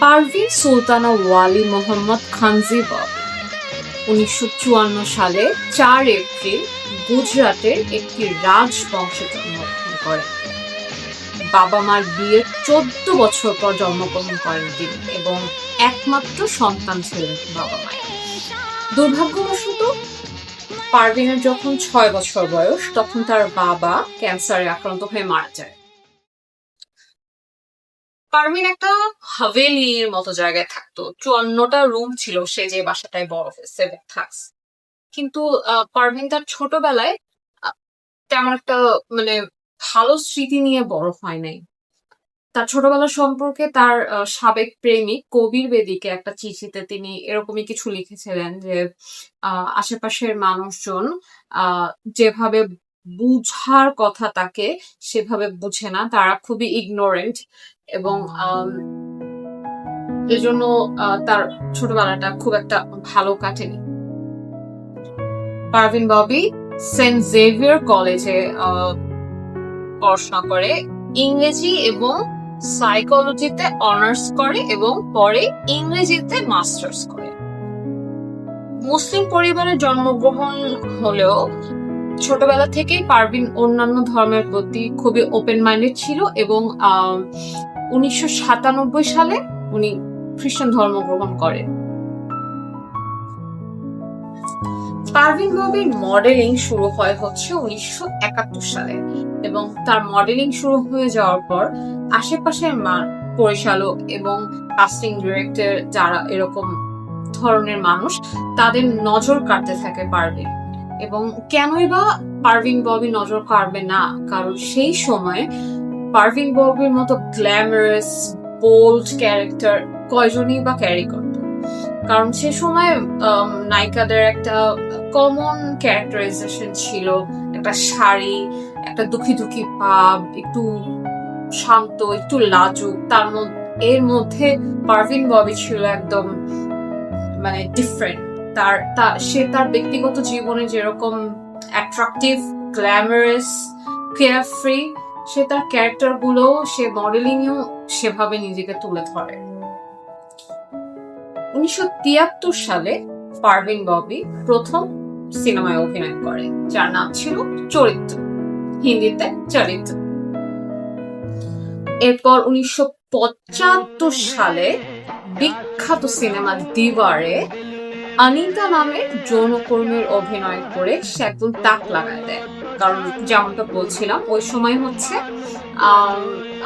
পারভিন সুলতানা ওয়ালি মোহাম্মদ খানজি ববি 1954 সালে 4 এপ্রিল গুজরাটের একটি রাজবংশে জন্মগ্রহণ করেন। বাবা মার বিয়ের 14 বছর পর জন্মগ্রহণ করেন তিনি এবং একমাত্র সন্তান ছিলেন বাবা মায়ের। দুর্ভাগ্যবশত পারভিনের যখন 6 বছর বয়স তখন তার বাবা ক্যান্সারে আক্রান্ত হয়ে মারা যায়। পারভিন একটা হাভেলির মতো জায়গায় থাকতো, 54টা রুম ছিল সে যে বাসাটায় বড় হয়েছে থাকস। কিন্তু পারভিন তার ছোটবেলায় তেমন একটা মানে ভালো স্মৃতি নিয়ে বড় হয় নাই। তার ছোটবেলা সম্পর্কে তার সাবেক প্রেমিক কবির বেদীকে একটা চিঠিতে তিনি এরকমই কিছু লিখেছিলেন যে আশেপাশের মানুষজন যেভাবে বুঝার কথা তাকে সেভাবে বুঝে না, তারা খুবই ইগনোরেন্ট এবং এজন্য তার ছোটবেলাটা খুব একটা ভালো কাটেনি। পারভিন ববি সেন্ট জেভিয়ার কলেজে পড়াশোনা করে, ইংরেজি এবং সাইকোলজিতে অনার্স করে এবং পরে ইংরেজিতে মাস্টার্স করে। মুসলিম পরিবারে জন্মগ্রহণ হলেও ছোটবেলা থেকেই পারভিন অন্যান্য ধর্মের প্রতি খুবই ওপেন মাইন্ডেড ছিল এবং 1997 সালে উনি খ্রিস্টান ধর্ম গ্রহণ করেন। পারভিন ববির মডেলিং শুরু হয় হচ্ছে 1971 সালে এবং তার মডেলিং শুরু হয়ে যাওয়ার পর আশেপাশের পরিচালক এবং কাস্টিং ডিরেক্টর যারা এরকম ধরনের মানুষ তাদের নজর কাটতে থাকে পারভিন। এবং কেনই বা পারভিন ববি নজর কাড়বে না, কারণ সেই সময় পারভিন ববির মতো গ্ল্যামারাস বোল্ড ক্যারেক্টার কয়জনই বা ক্যারি করত। কারণ সে সময় নায়িকাদের একটা কমন ক্যারেক্টারাইজেশন ছিল একটা শাড়ি, একটা দুঃখী দুঃখী ভাব, একটু শান্ত, একটু লাজুক। এর মধ্যে পারভিন ববি ছিল একদম মানে ডিফারেন্ট। সে তার ব্যক্তিগত জীবনে যেরকম অ্যাট্রাকটিভ, গ্ল্যামারাস, কেয়ারফ্রি, সে তার ক্যারেক্টার গুলো সে মডেলিংও সেভাবে নিজেকে তুলে ধরে। 1973 সালে পারভিন ববি প্রথম সিনেমায় অভিনয় করে যার নাম ছিল চরিত্র, হিন্দিতে চরিত্র। এরপর 1975 সালে বিখ্যাত সিনেমা দিওয়ারে অনিতা নামের যৌনকর্মীর অভিনয় করে সে একদম তাক লাগায় দেয়। কারণ যেমনটা বলছিলাম ওই সময় হচ্ছে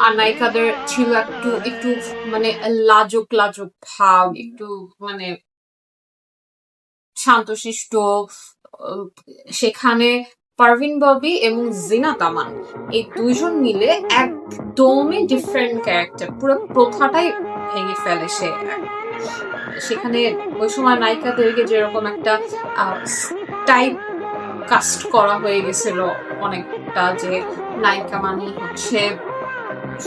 আর নায়িকাদের ছিল একটু একটু মানে লাজুক লাজুক ভাব, একটু মানে শান্তশিষ্ট। সেখানে পারভিন ববি এবং জিনাত আমান এই দুইজন মিলে একদমই ডিফারেন্ট ক্যারেক্টার, পুরো প্রথাটাই ভেঙে ফেলে সে। সেখানে ওই সময় নায়িকাদেরকে যেরকম একটা টাইপ কাস্ট করা হয়ে গেছিল অনেকটা, যে নায়িকা মানে হচ্ছে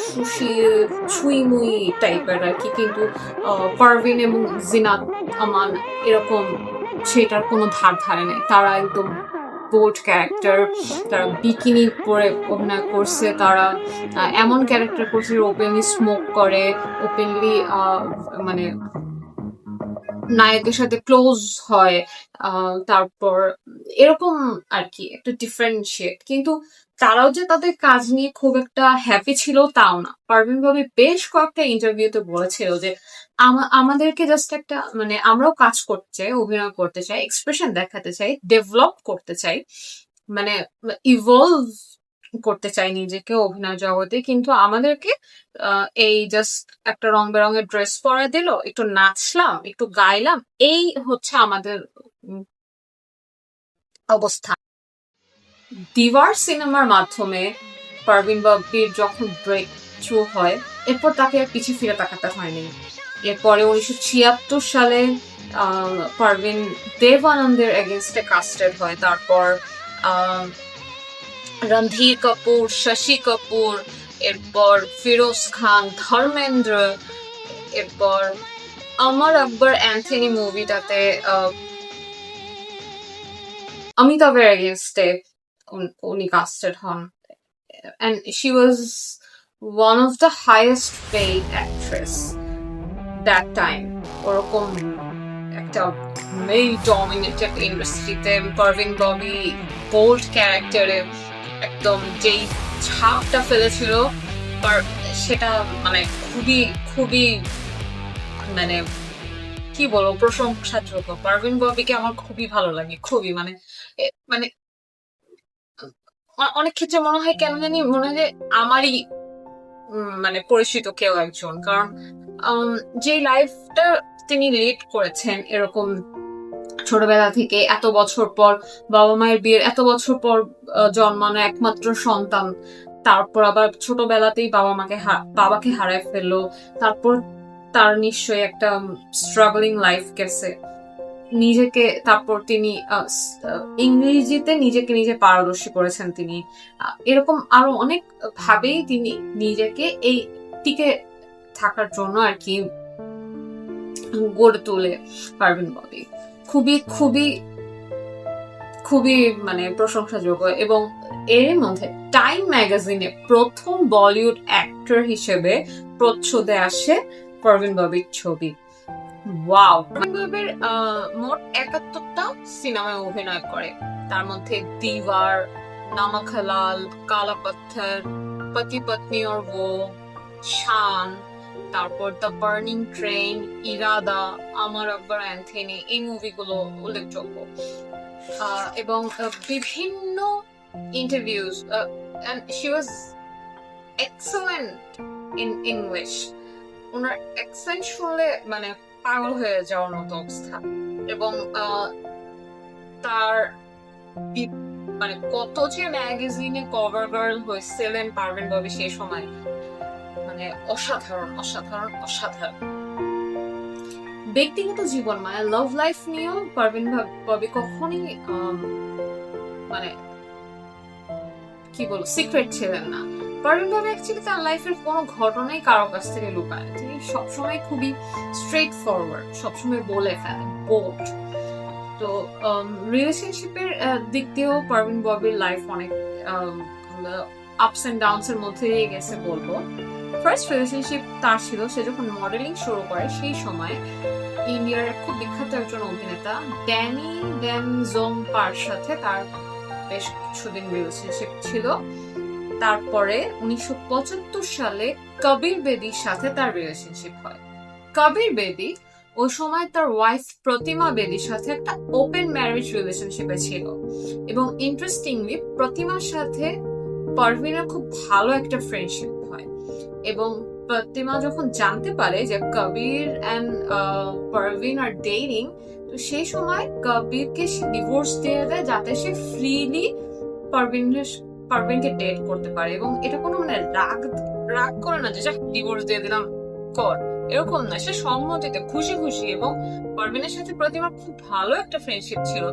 সুশীল ছুঁইমুই টাইপের আর কি, কিন্তু পারভিন এবং জিনাত আমান এরকম সেটার কোনো ধার ধারে নেই। তারা একদম বোল্ড ক্যারেক্টার, তারা বিকিনি পরে অভিনয় করছে, তারা এমন ক্যারেক্টার করছে ওপেনলি স্মোক করে, ওপেনলি মানে নায়কের সাথে ক্লোজ হয়, তারপর এরকম আর কি একটা ডিফারেন্সিয়েট। কিন্তু তারাও যে তাদের কাজ নিয়ে খুব একটা হ্যাপি ছিল তাও না। পারভিন ববি বেশ কয়েকটা ইন্টারভিউতে বলেছিল যে আমাদেরকে জাস্ট একটা মানে আমরাও কাজ করতে চাই, অভিনয় করতে চাই, এক্সপ্রেশন দেখাতে চাই, ডেভেলপ করতে চাই, মানে ইভলভ করতে চাই নিজেকে অভিনয় জগতে, কিন্তু আমাদেরকে এই জাস্ট একটা রং বেরঙের ড্রেস পরা দিল, একটু নাচলাম, একটু গাইলাম, এই হচ্ছে আমাদের অবস্থা। দিওয়ার সিনেমার মাধ্যমে পারভিন ববির যখন ব্রেক থ্রু হয়, এরপর তাকে আর পিছিয়ে ফিরে তাকাতে হয়নি। এরপরে 1976 সালে পারভিন দেব আনন্দের এগেনস্টে কাস্টেড হয়। তারপর রণধীর কাপুর, শশী কাপুর, এরপর ফিরোজ খান, ধর্মেন্দ্র, এরপর অমর আকবর অ্যান্থনি মুভিটাতে অমিতাভের এগেনস্টে উনি কাস্টেড হন। and she was one of the highest paid actress. That time ওরকম একটা মেল ডমিনেটেড ইন্ডাস্ট্রিতে পারভিন ববি বোল্ড ক্যারেক্টারে একদম যেই ছাপটা ফেলেছিল, সেটা মানে খুবই খুবই মানে কি বলবো প্রশংসাযোগ্য। পারভিন ববিকে আমার খুবই ভালো লাগে, খুবই মানে মানে অনেক ক্ষেত্রে মনে হয় কেন জানি মনে হয় যে আমারই মানে পরিচিত কেউ একজন, কারণ যে লাইফটা তিনি লিড করেছেন এরকম ছোটবেলা থেকে এত বছর পর বাবা মায়ের বিয়ের এত বছর পর জন্মানো একমাত্র সন্তান, তারপর আবার ছোটবেলাতেই বাবাকে হারায় ফেললো, তারপর তার নিশ্চয়ই একটা স্ট্রাগলিং লাইফ গেছে নিজেকে, তারপর তিনি ইংরেজিতে নিজে পারদর্শী করেছেন তিনি, এরকম আরো অনেক ভাবেই তিনি নিজেকে এই টিকে থাকার জন্য আর কি গড়ে তোলে পারভিন ববি। খুবই খুবই খুবই মানে প্রশংসাযোগ্য। এবং এর মধ্যে টাইম ম্যাগাজিনে প্রথম বলিউড অ্যাক্টর হিসেবে প্রচ্ছদে আসে পারভিন ববির ছবি। ওয়াও! পারভিন ববির মোট ৭১টা সিনেমায় অভিনয় করে, তার মধ্যে দিওয়ার, নমক হালাল, কালা পাত্থর, পতি পত্নী और वो, শান, তারপর দ্য বার্নিং ট্রেন, ইরাদা, আমার আকবর অ্যান্থনি, এই মুভিগুলো উল্লেখযোগ্য। এবং বিভিন্ন interviews, and she was excellent in English. Owner accent শুনলে মানে পাগল হয়ে যাওয়ার মতো অবস্থা। এবং তার মানে কত যে ম্যাগাজিনে কভার গার্ল হয়েছিলেন পারভিন ববি সেই সময়, মানে অসাধারণ অসাধারণ অসাধারণ। ব্যক্তিগত জীবন মানে লাভ লাইফ নিয়েও পারভিন ববি কখনই মানে কি বলবো সিক্রেট ছিলেন না। পারভিন ববি অ্যাকচুয়ালি তার লাইফের কোনো ঘটনাই কারো কাছ থেকে লুকায়, তিনি সবসময় খুবই স্ট্রেট ফরওয়ার্ড, সবসময় বলে ফেলেন, বোল্ড। তো রিলেশনশিপের দিক দিয়েও পারভিন ববির লাইফ অনেক আপস এন্ড ডাউনস এর মধ্যে দিয়ে গেছে বলবো। ফার্স্ট রিলেশনশিপ তার ছিল সে যখন মডেলিং শুরু করে, সেই সময় ইন্ডিয়ার খুব বিখ্যাত একজন অভিনেতা ড্যানি ডেনজোংপার সাথে তার বেশ কিছুদিন রিলেশনশিপ ছিল। তারপরে 1975 সালে কবির বেদির সাথে তার রিলেশনশিপ হয়। কবির বেদি ওই সময় তার ওয়াইফ প্রতিমা বেদির সাথে একটা ওপেন ম্যারেজ রিলেশনশিপে ছিল। এবং ইন্টারেস্টিংলি প্রতিমার সাথে পারভিনের খুব ভালো একটা ফ্রেন্ডশিপ হয়। এবং প্রতিমা যখন জানতে পারে যে কবির এন্ড পারভিন আর ডেটিং, তো সেই সময় কবিরকে ডিভোর্স দিয়ে দেয় যাতে সে ফ্রিলি পারভিনকে ডেট করতে পারে। এবং এটা কোনো মানে রাগ করে না যে ডিভোর্স দিয়ে দিলাম কর, এরকম না, সে সম্মতিতে খুশি খুশি। এবং পারভিনের সাথে প্রতিমার খুব ভালো একটা ফ্রেন্ডশিপ ছিল।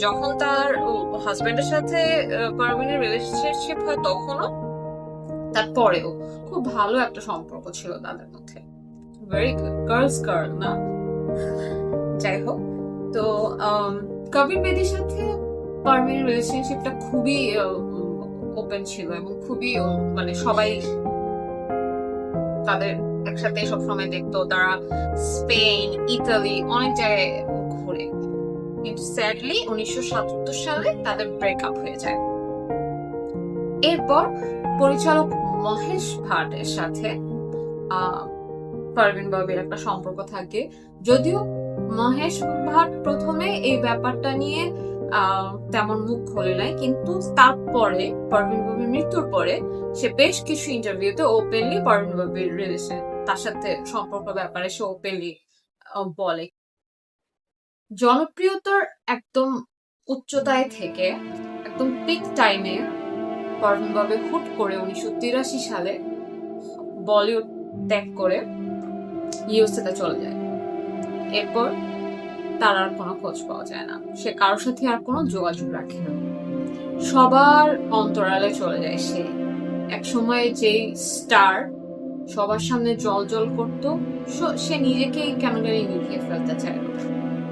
যখন তার হাজবেন্ডের সাথে পারভিনের রিলেশনশিপ হয় তখনও, তারপরেও খুব ভালো একটা সম্পর্ক ছিল তাদের মধ্যে। ভেরি গুড, গার্লস গার্ল না? যাই হোক, তো কবির বেদির সাথে পারভিনের রিলেশনশিপটা খুবই ওপেন ছিল এবং খুবই মানে সবাই তাদের একসাথে সবসময় দেখতো। তারা স্পেন, ইতালি অনেক জায়গায় ঘুরে। কিন্তু স্যাডলি 1977 সালে তাদের ব্রেকআপ হয়ে যায়। এরপর পরিচালক মহেশ ভাটের সাথে পারভিন ববির একটা সম্পর্ক থাকে। যদিও মহেশ ভাট প্রথমে এই ব্যাপারটা নিয়ে তেমন মুখ খোলে নাই, কিন্তু তারপরে পারভিন ববির মৃত্যুর পরে সে বেশ কিছু ইন্টারভিউতে ওপেনলি পারভিন ববির রিলেশন, তার সাথে সম্পর্ক ব্যাপারে সে ওপেনলি বলে। জনপ্রিয়তার একদম উচ্চতায় থেকে একদম পিক টাইমে পারভিন ববি হুট করে 1983 সালে বলিউড ত্যাগ করে ইউএসএতে চলে যায়। এরপর তার আর কোনো খোঁজ পাওয়া যায় না, সে কারোর সাথে আর কোনো যোগাযোগ রাখে না, সবার অন্তরালে চলে যায় সে। এক সময় যেই স্টার সবার সামনে জল করতো, সে নিজেকেই কেন জানি নিভিয়ে ফেলতে চাইল।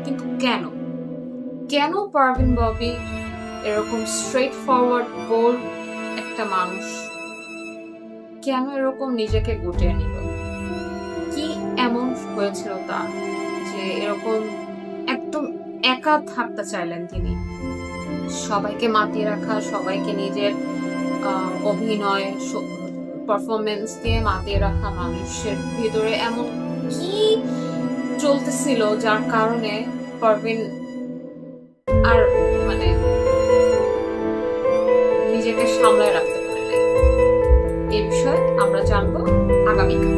কিন্তু কেন পারভিন ববি এরকম স্ট্রেট ফরওয়ার্ড বোল্ড একটা মানুষ কেন এরকম নিজেকে গুটিয়ে নিল? কি এমন হয়েছিল তার যে এরকম একদম একা থাকতে চাইলেন তিনি? সবাইকে মাতিয়ে রাখা, সবাইকে নিজের অভিনয় পারফরমেন্স দিয়ে মাতিয়ে রাখা মানুষের ভেতরে এমন কি চলতেছিল যার কারণে পারভিন আর মানে নিজেকে সামলায় রাখতে পারে নাই? এই বিষয়ে আমরা জানবো আগামীকাল।